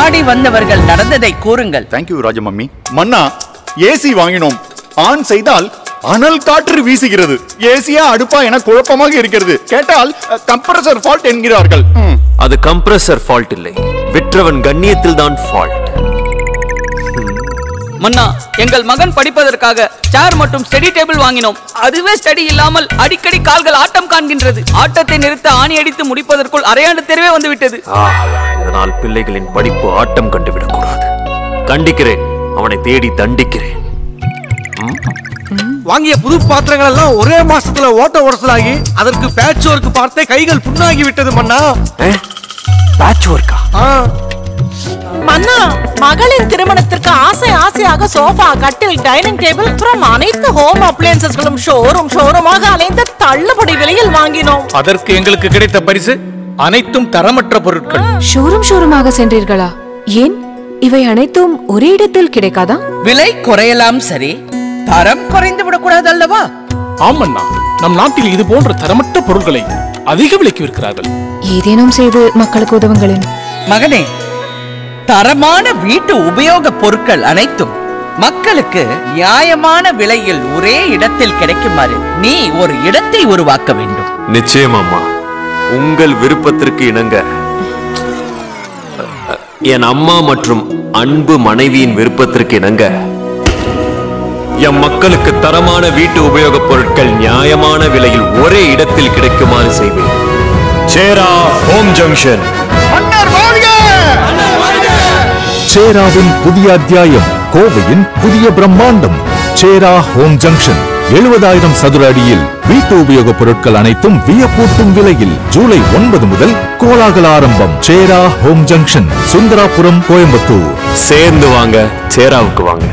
நாடி வந்தவர்கள் நடந்ததை கூறுங்கள். தேங்க்யூ ராஜமம்மி. மன்னா, ஏசி வாங்கினோம். ஆன் செய்தால் அனல் காற்று வீசுகிறது. ஏசியா அடுப்பா என குழப்பமாக இருக்கிறது. கேட்டால் கம்ப்ரஸர் ஃபால்ட் என்கிறார்கள். அது கம்ப்ரஸர் ஃபால்ட் இல்லை, விற்றவன் கண்ணியத்தில் தான் ஃபால்ட். மன்னா, எங்கள் மகன் படிப்பதற்காக சேர் மற்றும் ஸ்டடி டேபிள் வாங்கினோம். அதுவே ஸ்டடி இல்லாமல் அடிக்கடி கால்கள் ஆட்டம் காண்கின்றது. ஆட்டத்தை நிறுத்த ஆணி அடித்து முடிப்பதற்குள் அரையாண்டு தேர்வே வந்துவிட்டது. இதனால் பிள்ளைகளின் படிப்பு ஆட்டம் கண்டுவிடக் கூடாது. கண்டிக்கிறேன், அவனை தேடி தண்டிக்கிறேன். வாங்கிய புது பாத்திரங்கள் எல்லாம் ஒரே மாசத்துல ஓட்ட உரசலாகி அதற்கு பேட்ச் ஒர்க் பார்த்தே கைகள் புண்ணாகி விட்டது மன்னா. பேட்ச் ஒர்க்கா? மன்னா, மகளின் திருமணத்திற்கு ஆசையாக சோஃபா, கட்டில், டைனிங் டேபிள் அப்புறம் அனைத்து ஹோம் அப்ளையன்சஸ்களும் ஷோரூமாக அலைந்து தள்ளுபடி விலையில் வாங்கினோம். அதற்கு எங்களுக்கு கிடைத்த பரிசு அனைத்தும் தரமற்ற பொருட்கள். ஷோரூமாக சென்றீர்களா? ஏன் இவை அனைத்தும் ஒரே இடத்தில் கிடைக்காதா? விலை குறையலாம், சரி, தரம் குறைந்து விடக்கூடாது அல்லவா? ஆமண்ணா, நம் நாட்டில் இது போன்ற தரமற்ற பொருட்களை அதிக விலைக்கு விற்கிறார்கள். ஏதேனும் செய்து மக்களுக்கு உதவுங்களேன். மகனே, தரமான வீட்டு உபயோக பொருட்கள் அனைத்தும் மக்களுக்கு நியாயமான விலையில் ஒரே இடத்தில் கிடைக்குமாறு நீ ஒரு இடத்தை உருவாக்க வேண்டும். நிச்சயமாம்மா, உங்கள் விருப்பத்திற்கு இணங்க என் அம்மா மற்றும் அன்பு மனைவியின் விருப்பத்திற்கு இணங்க எம் மக்களுக்கு தரமான வீட்டு உபயோகப் பொருட்கள் நியாயமான விலையில் ஒரே இடத்தில் கிடைக்குமாறு செய்வேன். சேரா ஹோம் ஜங்ஷன். சேராவின் புதிய அத்தியாயம், கோவையின் புதிய பிரம்மாண்டம். சேரா ஹோம் ஜங்ஷன் 70,000 சதுர அடியில் வீட்டு உபயோகப் பொருட்கள் அனைத்தும் வியப்பூட்டும் விலையில் ஜூலை 9 முதல் கோலாகல ஆரம்பம். சேரா ஹோம் ஜங்ஷன், சுந்தராபுரம், கோயம்புத்தூர். சேர்ந்து வாங்க, சேராவுக்கு வாங்க.